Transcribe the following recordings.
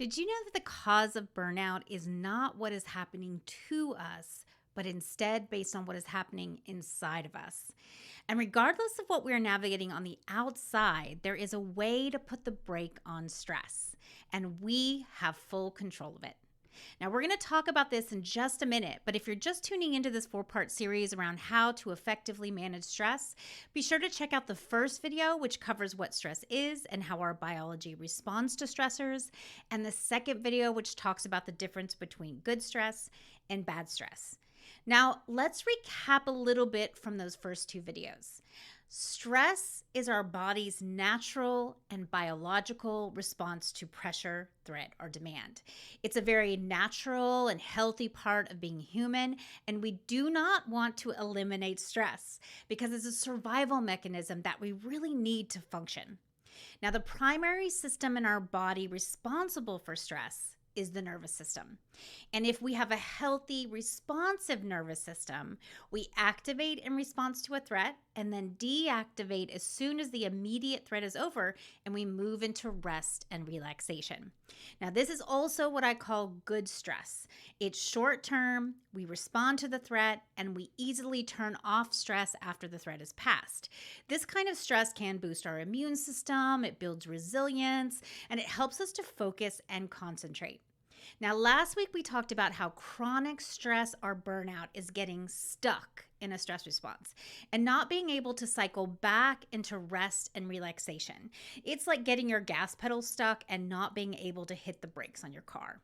Did you know that the cause of burnout is not what is happening to us, but instead based on what is happening inside of us? And regardless of what we're navigating on the outside, there is a way to put the brake on stress, and we have full control of it. Now, we're going to talk about this in just a minute, but if you're just tuning into this 4-part series around how to effectively manage stress, be sure to check out the first video, which covers what stress is and how our biology responds to stressors, and the second video, which talks about the difference between good stress and bad stress. Now, let's recap a little bit from those first two videos. Stress is our body's natural and biological response to pressure, threat, or demand. It's a very natural and healthy part of being human, and we do not want to eliminate stress because it's a survival mechanism that we really need to function. Now, the primary system in our body responsible for stress is the nervous system. And if we have a healthy, responsive nervous system, we activate in response to a threat and then deactivate as soon as the immediate threat is over, and we move into rest and relaxation. Now, this is also what I call good stress. It's short term, we respond to the threat, and we easily turn off stress after the threat is passed. This kind of stress can boost our immune system, it builds resilience, and it helps us to focus and concentrate. Now, last week we talked about how chronic stress or burnout is getting stuck in a stress response and not being able to cycle back into rest and relaxation. It's like getting your gas pedal stuck and not being able to hit the brakes on your car.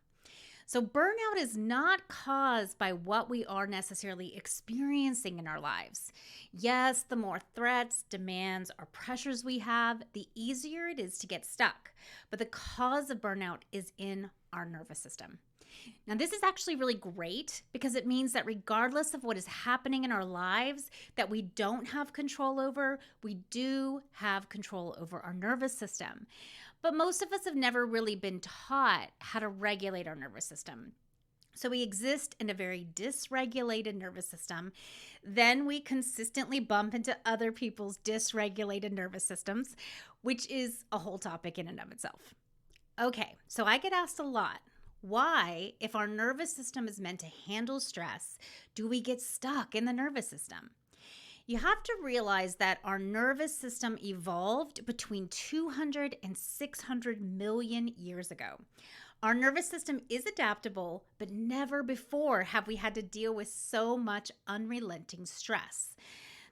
So burnout is not caused by what we are necessarily experiencing in our lives. Yes, the more threats, demands, or pressures we have, the easier it is to get stuck. But the cause of burnout is in our nervous system. Now, this is actually really great because it means that regardless of what is happening in our lives that we don't have control over, we do have control over our nervous system. But most of us have never really been taught how to regulate our nervous system. So we exist in a very dysregulated nervous system. Then we consistently bump into other people's dysregulated nervous systems, which is a whole topic in and of itself. Okay, so I get asked a lot, why, if our nervous system is meant to handle stress, do we get stuck in the nervous system? You have to realize that our nervous system evolved between 200 and 600 million years ago. Our nervous system is adaptable, but never before have we had to deal with so much unrelenting stress.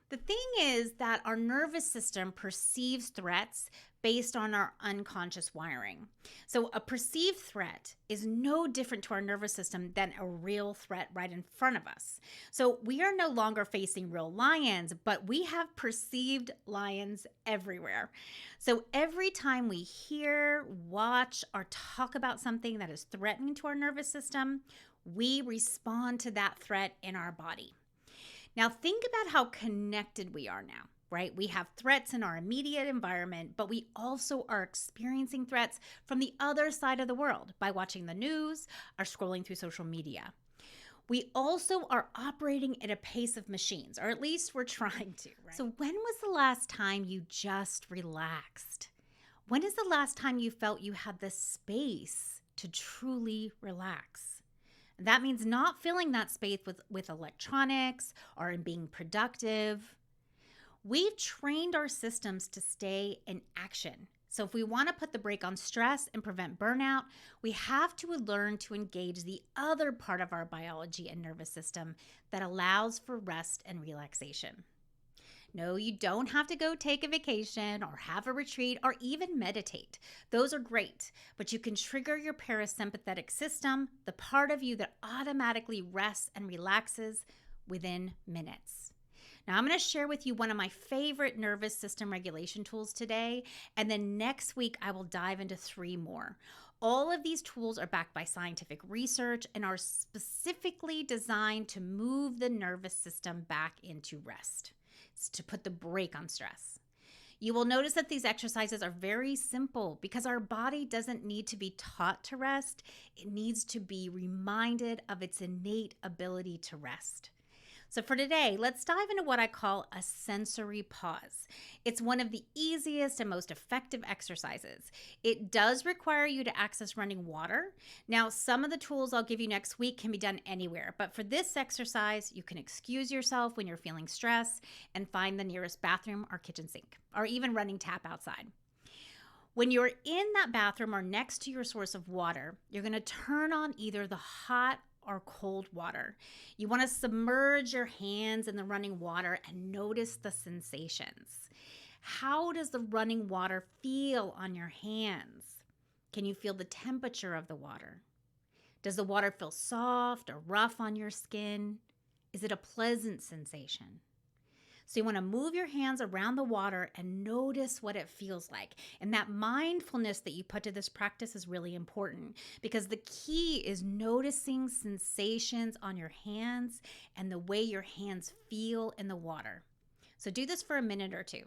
The thing is that our nervous system perceives threats based on our unconscious wiring. So a perceived threat is no different to our nervous system than a real threat right in front of us. So we are no longer facing real lions, but we have perceived lions everywhere. So every time we hear, watch, or talk about something that is threatening to our nervous system, we respond to that threat in our body. Now, think about how connected we are now, right? We have threats in our immediate environment, but we also are experiencing threats from the other side of the world by watching the news or scrolling through social media. We also are operating at a pace of machines, or at least we're trying to, right? So when was the last time you just relaxed? When is the last time you felt you had the space to truly relax? That means not filling that space with electronics or in being productive. We've trained our systems to stay in action. So if we want to put the brake on stress and prevent burnout, we have to learn to engage the other part of our biology and nervous system that allows for rest and relaxation. No, you don't have to go take a vacation or have a retreat or even meditate. Those are great, but you can trigger your parasympathetic system, the part of you that automatically rests and relaxes within minutes. Now, I'm going to share with you one of my favorite nervous system regulation tools today, and then next week I will dive into 3 more. All of these tools are backed by scientific research and are specifically designed to move the nervous system back into rest. To put the brake on stress. You will notice that these exercises are very simple because our body doesn't need to be taught to rest. It needs to be reminded of its innate ability to rest. So, for today, let's dive into what I call a sensory pause. It's one of the easiest and most effective exercises. It does require you to access running water. Now, some of the tools I'll give you next week can be done anywhere, but for this exercise, you can excuse yourself when you're feeling stress and find the nearest bathroom or kitchen sink, or even running tap outside. When you're in that bathroom or next to your source of water, you're going to turn on either the hot or cold water. You want to submerge your hands in the running water and notice the sensations. How does the running water feel on your hands? Can you feel the temperature of the water? Does the water feel soft or rough on your skin? Is it a pleasant sensation? So you want to move your hands around the water and notice what it feels like. And that mindfulness that you put to this practice is really important because the key is noticing sensations on your hands and the way your hands feel in the water. So do this for a minute or two.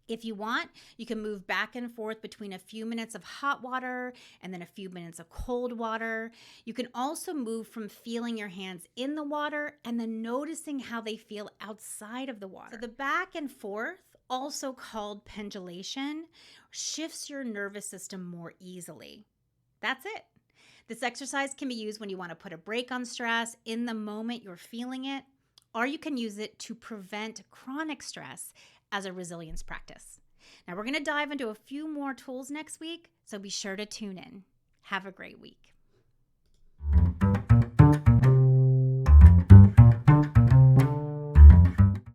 If you want, you can move back and forth between a few minutes of hot water and then a few minutes of cold water. You can also move from feeling your hands in the water and then noticing how they feel outside of the water. So the back and forth, also called pendulation, shifts your nervous system more easily. That's it. This exercise can be used when you want to put a break on stress in the moment you're feeling it, or you can use it to prevent chronic stress as a resilience practice. Now, we're going to dive into a few more tools next week, so be sure to tune in. Have a great week.